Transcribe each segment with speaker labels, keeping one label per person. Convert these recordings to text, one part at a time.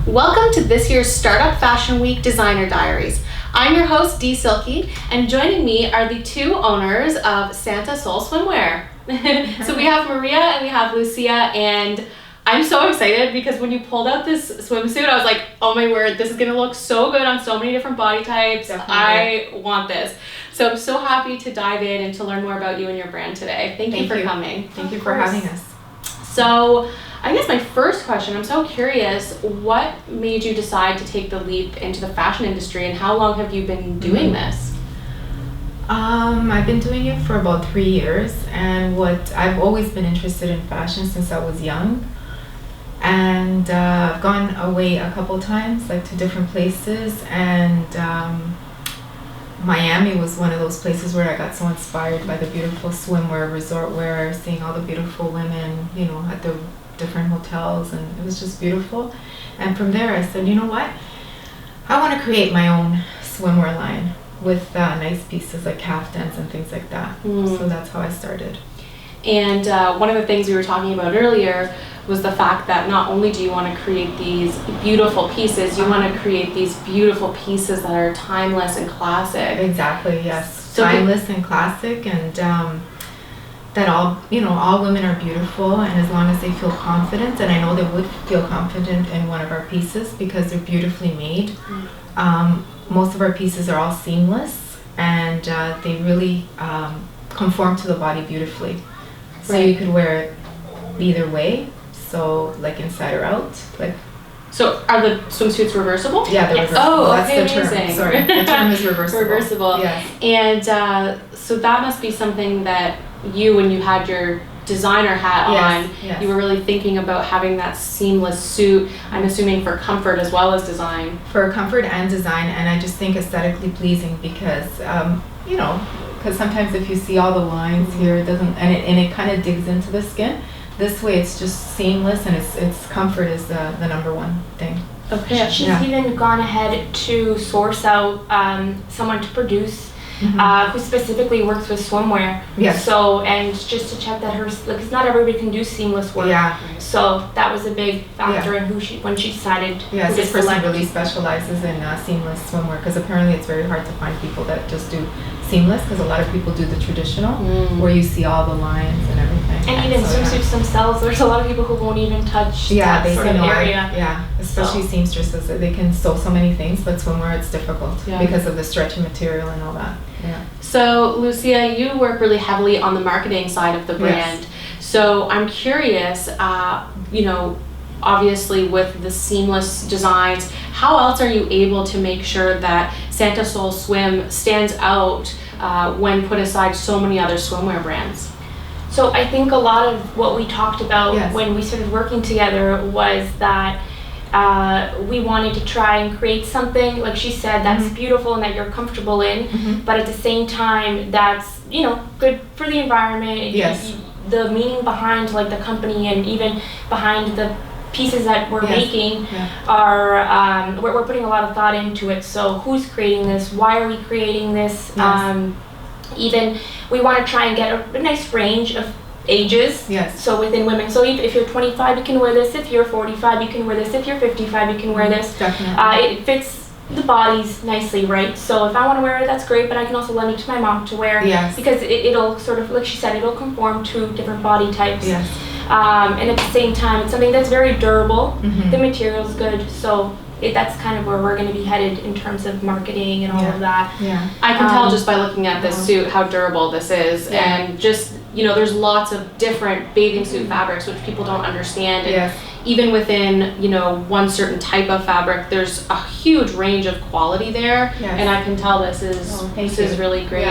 Speaker 1: Welcome to this year's Startup Fashion Week Designer Diaries. I'm your host, Dee Silkie, and joining me are the two owners of Santa Sol Swimwear. So we have Maria and we have Lucia, and I'm so excited because when you pulled out this swimsuit, I was like, oh my word, this is gonna look so good on so many different body types.
Speaker 2: Definitely.
Speaker 1: I want this. So I'm so happy to dive in and to learn more about you and your brand today. Thank you for coming.
Speaker 2: Thank you for having us.
Speaker 1: So I guess my first question, I'm so curious, what made you decide to take the leap into the fashion industry, and how long have you been doing this?
Speaker 2: I've been doing it for about 3 years, and I've always been interested in fashion since I was young. And I've gone away a couple times, like to different places, and Miami was one of those places where I got so inspired by the beautiful swimwear, resort wear, seeing all the beautiful women, at the different hotels, and it was just beautiful. And from there I said, you know what, I want to create my own swimwear line with nice pieces like caftans and things like that. So that's how I started.
Speaker 1: And one of the things we were talking about earlier was the fact that not only do you want to create these beautiful pieces, you want to create these beautiful pieces that are timeless and classic.
Speaker 2: Exactly, yes. Timeless and classic, and that all women are beautiful, and as long as they feel confident, and I know they would feel confident in one of our pieces because they're beautifully made. Most of our pieces are all seamless, and they really conform to the body beautifully. So you could wear it either way, so like inside or out.
Speaker 1: So are the swimsuits reversible?
Speaker 2: Yeah, they're reversible.
Speaker 1: Oh,
Speaker 2: that's
Speaker 1: okay,
Speaker 2: the term.
Speaker 1: amazing.
Speaker 2: Sorry, the term is reversible.
Speaker 1: Reversible.
Speaker 2: Yes.
Speaker 1: And so that must be something that you, when you had your designer hat on,
Speaker 2: yes.
Speaker 1: You were really thinking about having that seamless suit, I'm assuming for comfort as well as design.
Speaker 2: For comfort and design, and I just think aesthetically pleasing because, because sometimes if you see all the lines here, it doesn't, and it kind of digs into the skin. This way it's just seamless, and it's comfort is the number one thing.
Speaker 3: Okay. She's even gone ahead to source out someone to produce who specifically works with swimwear.
Speaker 2: Yes.
Speaker 3: So, and just to check that because not everybody can do seamless work.
Speaker 2: Yeah.
Speaker 3: So that was a big factor in when she decided.
Speaker 2: Yes, this person really specializes in seamless swimwear, because apparently it's very hard to find people that just do seamless, because a lot of people do the traditional where you see all the lines and everything.
Speaker 3: And even swimsuits themselves, there's a lot of people who won't even touch that sort of area.
Speaker 2: Yeah, especially seamstresses. They can sew so many things, but swimwear it's difficult because of the stretchy material and all that. Yeah.
Speaker 1: So Lucia, you work really heavily on the marketing side of the brand.
Speaker 2: Yes.
Speaker 1: So I'm curious, obviously with the seamless designs, how else are you able to make sure that Santa Sol Swim stands out when put aside so many other swimwear brands?
Speaker 3: So I think a lot of what we talked about when we started working together was that we wanted to try and create something, like she said, that's beautiful and that you're comfortable in, but at the same time that's, good for the environment.
Speaker 2: Yes.
Speaker 3: The meaning behind the company and even behind the pieces that we're making are, we're putting a lot of thought into it. So who's creating this? Why are we creating this?
Speaker 2: Yes.
Speaker 3: Even we want to try and get a nice range of ages.
Speaker 2: Yes.
Speaker 3: So within women, so if you're 25, you can wear this. If you're 45, you can wear this. If you're 55, you can wear this.
Speaker 2: Definitely.
Speaker 3: It fits the bodies nicely, right? So if I want to wear it, that's great, but I can also lend it to my mom to wear.
Speaker 2: Yes.
Speaker 3: Because it'll sort of, like she said, it'll conform to different body types.
Speaker 2: Yes.
Speaker 3: And at the same time, it's something that's very durable. The material's good, so that's kind of where we're going to be headed in terms of marketing and all of that.
Speaker 2: Yeah.
Speaker 1: I can tell just by looking at this suit how durable this is, and just there's lots of different bathing suit fabrics which people don't understand. And even within one certain type of fabric, there's a huge range of quality there, and I can tell this is really great.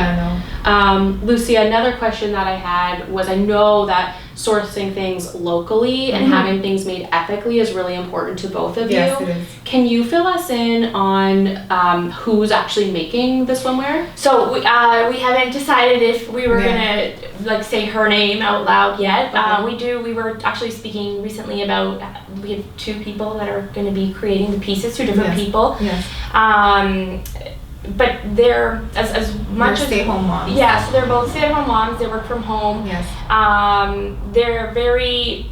Speaker 1: Lucia, another question that I had was, I know that sourcing things locally and having things made ethically is really important to both of you.
Speaker 2: Yes, it is.
Speaker 1: Can you fill us in on who's actually making the swimwear?
Speaker 3: So we haven't decided if we were gonna say her name out loud yet. We were actually speaking recently about, we have two people that are going to be creating the pieces, two different people. But they're as much as
Speaker 2: stay-home moms.
Speaker 3: Yeah, so they're both stay-at-home moms. They work from home.
Speaker 2: Yes.
Speaker 3: They're very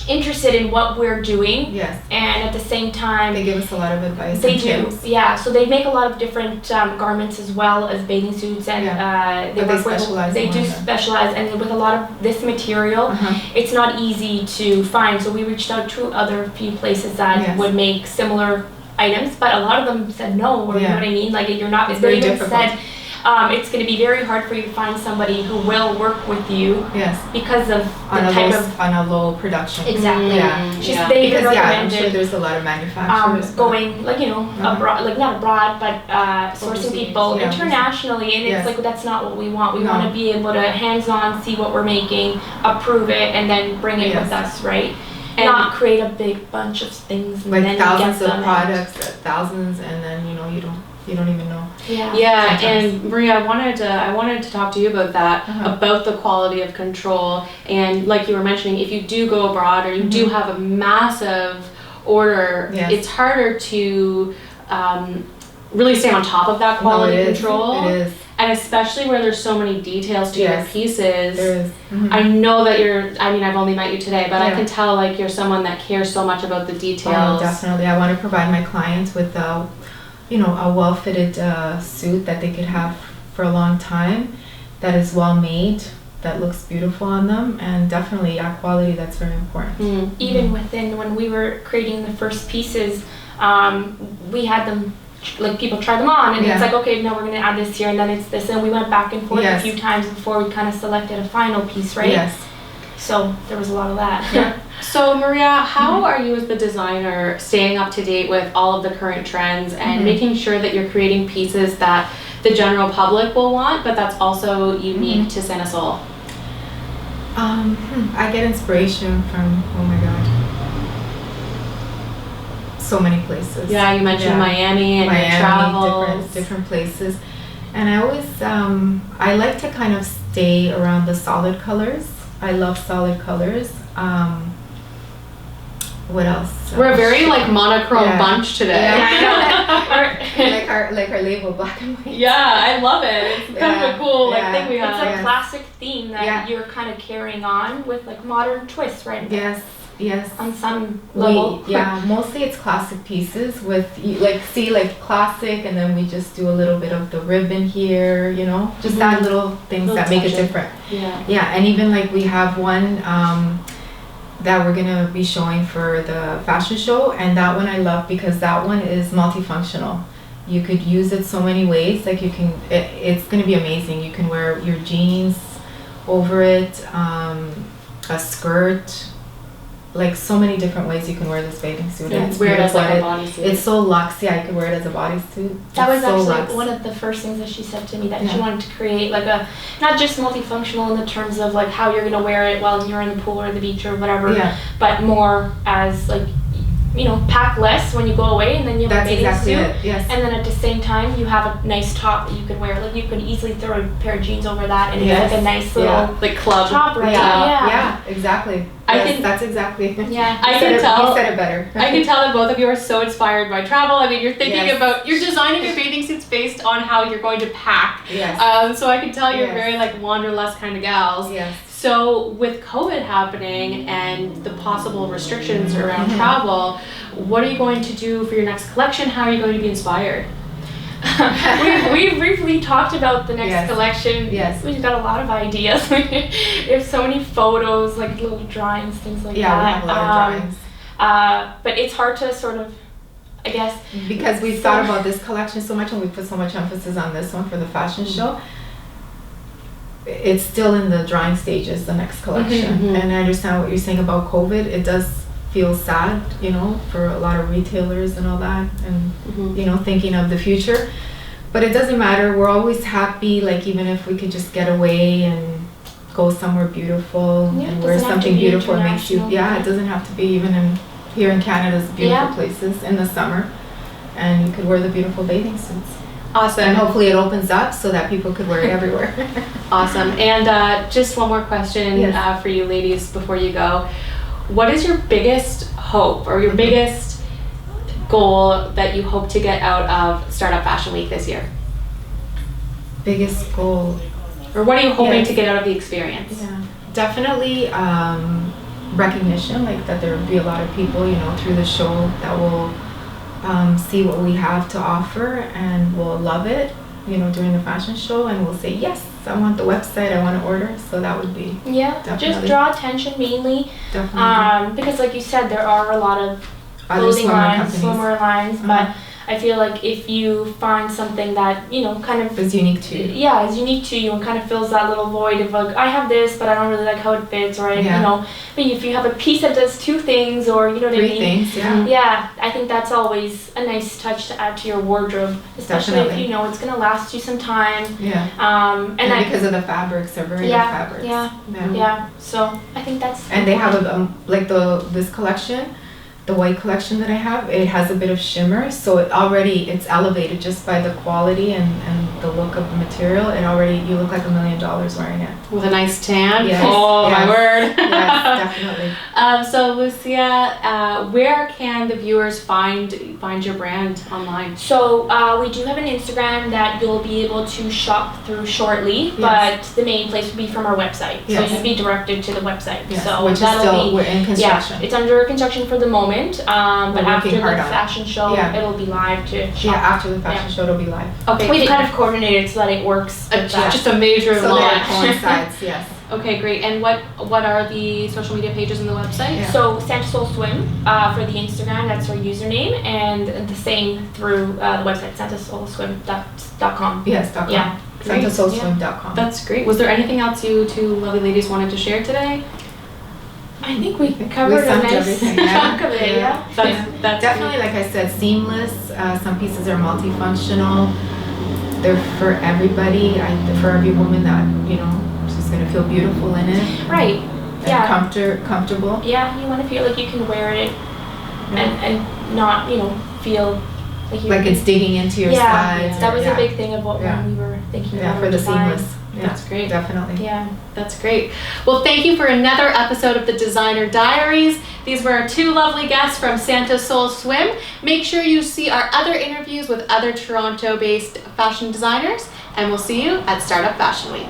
Speaker 3: interested in what we're doing.
Speaker 2: Yes.
Speaker 3: And at the same time,
Speaker 2: they give us a lot of advice.
Speaker 3: They do, yeah. So they make a lot of different garments as well as bathing suits, and they do specialize. And with a lot of this material, it's not easy to find. So we reached out to other few places that would make similar items, but a lot of them said no. Or you know what I mean? Like you're not.
Speaker 2: It's very difficult.
Speaker 3: It's going to be very hard for you to find somebody who will work with you.
Speaker 2: Yes.
Speaker 3: Because of
Speaker 2: on a low production.
Speaker 3: Exactly.
Speaker 2: Yeah.
Speaker 3: They
Speaker 2: because I'm
Speaker 3: recommended
Speaker 2: sure there's a lot of manufacturers.
Speaker 3: Going abroad, like not abroad, but sourcing people internationally, and it's like that's not what we want. We want to be able to hands-on see what we're making, approve it, and then bring it with us, right? And not create a big bunch of things.
Speaker 2: Like
Speaker 3: and then
Speaker 2: thousands of products, thousands, and then you don't even know.
Speaker 1: Yeah, and Maria, I wanted to talk to you about that, about the quality of control, and like you were mentioning, if you do go abroad or you do have a massive order, it's harder to really stay on top of that quality control.
Speaker 2: It is.
Speaker 1: And especially where there's so many details to your pieces.
Speaker 2: There is.
Speaker 1: I know that I've only met you today, but I can tell like you're someone that cares so much about the details.
Speaker 2: Oh, definitely. I want to provide my clients with a well-fitted suit that they could have for a long time, that is well made, that looks beautiful on them, and definitely quality, that's very important.
Speaker 3: Even within, when we were creating the first pieces, we had them, like people try them on, and it's like, okay, no, we're going to add this here, and then it's this, and we went back and forth a few times before we kind of selected a final piece, right?
Speaker 2: Yes.
Speaker 3: So there was a lot of that.
Speaker 1: So Maria, how are you as the designer staying up to date with all of the current trends and making sure that you're creating pieces that the general public will want, but that's also unique to Saint Sol?
Speaker 2: I get inspiration from, oh my God, so many places.
Speaker 1: Yeah, you mentioned Miami and your travels.
Speaker 2: different places. And I always, I like to kind of stay around the solid colors. I love solid colors. What else?
Speaker 1: We're a very like monochrome bunch today.
Speaker 2: like our label, black and white.
Speaker 1: Yeah, I love it. It's kind of a cool thing we have.
Speaker 3: It's a classic theme that you're kind of carrying on with like modern twists, right?
Speaker 2: Yes.
Speaker 3: On some level.
Speaker 2: Mostly it's classic pieces with like classic, and then we just do a little bit of the ribbon here, just add little things that make it different. Yeah, and even like we have one that we're gonna be showing for the fashion show, and that one I love because that one is multifunctional. You could use it so many ways. Like it's gonna be amazing. You can wear your jeans over it, a skirt. Like so many different ways you can wear this bathing suit.
Speaker 1: Yeah, wear it as like a bodysuit.
Speaker 2: It's so luxe. Yeah, you can wear it as a bodysuit.
Speaker 3: That was actually one of the first things that she said to me, that she wanted to create like a, not just multifunctional in the terms of like how you're gonna wear it while you're in the pool or the beach or whatever, but more as like, pack less when you go away, and then you have a bathing suit.
Speaker 2: Yes.
Speaker 3: And then at the same time, you have a nice top that you can wear. Like you can easily throw a pair of jeans over that, and it's like a nice little
Speaker 1: like club
Speaker 3: top, right?
Speaker 2: Yeah, exactly. That's exactly.
Speaker 3: Yeah.
Speaker 1: I can tell.
Speaker 2: You said it better.
Speaker 1: I can tell that both of you are so inspired by travel. I mean, you're thinking about, you're designing your bathing suits based on how you're going to pack.
Speaker 2: Yes.
Speaker 1: So I can tell you're very like wanderlust kind of gals.
Speaker 2: Yes.
Speaker 1: So with COVID happening and the possible restrictions around travel, what are you going to do for your next collection? How are you going to be inspired?
Speaker 3: We've briefly talked about the next collection.
Speaker 2: Yes.
Speaker 3: We've got a lot of ideas. We have so many photos, like little drawings, things like that.
Speaker 2: Yeah, we have a lot of drawings.
Speaker 3: But it's hard to sort of, I guess,
Speaker 2: because we've thought about this collection so much, and we put so much emphasis on this one for the fashion show. It's still in the drawing stages, the next collection. And I understand what you're saying about COVID. It does feel sad, for a lot of retailers and all that, and thinking of the future. But it doesn't matter. We're always happy, like even if we could just get away and go somewhere beautiful and wear something beautiful, it makes you. Yeah, it doesn't have to be even here in Canada's beautiful places in the summer, and you could wear the beautiful bathing suits.
Speaker 1: Awesome.
Speaker 2: And hopefully it opens up so that people could wear it everywhere.
Speaker 1: Awesome. And just one more question for you ladies before you go. What is your biggest hope or your biggest goal that you hope to get out of Startup Fashion Week this year?
Speaker 2: Biggest goal.
Speaker 1: Or what are you hoping to get out of the experience?
Speaker 2: Yeah, definitely recognition, like that there will be a lot of people, through the show that will see what we have to offer and will love it, during the fashion show, and will say, yes, I want the website, I want to order. So that would be
Speaker 3: just draw attention mainly.
Speaker 2: Definitely.
Speaker 3: Because like you said, there are a lot of clothing lines, swimwear lines, but I feel like if you find something that, kind of
Speaker 2: is unique to you.
Speaker 3: Yeah, is unique to you and kind of fills that little void of like, I have this, but I don't really like how it fits, or but if you have a piece that does two things, or what I mean?
Speaker 2: 3 things, yeah.
Speaker 3: Yeah, I think that's always a nice touch to add to your wardrobe, especially if you know it's gonna last you some time.
Speaker 2: Yeah.
Speaker 3: And
Speaker 2: because of the fabrics, they're very good fabrics.
Speaker 3: Yeah. So I think that's.
Speaker 2: And they have this collection. The white collection that I have, it has a bit of shimmer, so it's elevated just by the quality and the look of the material. You look like $1 million wearing it.
Speaker 1: With a nice tan?
Speaker 2: Yes.
Speaker 1: Oh, my word.
Speaker 2: Yes, definitely.
Speaker 1: So Lucia, where can the viewers find your brand online?
Speaker 3: So we do have an Instagram that you'll be able to shop through shortly, but the main place will be from our website.
Speaker 2: Yes.
Speaker 3: So you'll be directed to the website.
Speaker 2: Yes.
Speaker 3: So
Speaker 2: which is still, we're in construction.
Speaker 3: Yeah, it's under construction for the moment. But after the fashion show, it'll be live to shop.
Speaker 2: Yeah, after the fashion show, it'll be live.
Speaker 3: Okay, we've kind of coordinated so that it works.
Speaker 1: Just a major
Speaker 2: so
Speaker 1: launch.
Speaker 2: That coincides, yes.
Speaker 1: Okay, great. And what are the social media pages on the website?
Speaker 3: Yeah. So Santa Soul Swim for the Instagram, that's our username, and the same through the website, santasoulswim.com.
Speaker 2: Yes, .com.
Speaker 3: Yeah.
Speaker 2: santasoulswim.com.
Speaker 1: That's great. Was there anything else you two lovely ladies wanted to share today?
Speaker 3: I think we covered a nice chunk of it,
Speaker 1: That's
Speaker 2: definitely, like I said, seamless. Some pieces are multifunctional. They're for everybody. For every woman that, she's going to feel beautiful in it.
Speaker 3: Right.
Speaker 2: And comfortable.
Speaker 3: Yeah, you want to feel like you can wear it and not, feel like
Speaker 2: it's digging into your sides.
Speaker 3: That was a big thing of what when we were thinking about
Speaker 2: for the seamless.
Speaker 1: Yeah, that's great.
Speaker 2: Definitely.
Speaker 3: Yeah.
Speaker 1: That's great. Well, thank you for another episode of the Designer Diaries. These were our 2 lovely guests from Santa Soul Swim. Make sure you see our other interviews with other Toronto-based fashion designers, and we'll see you at Startup Fashion Week.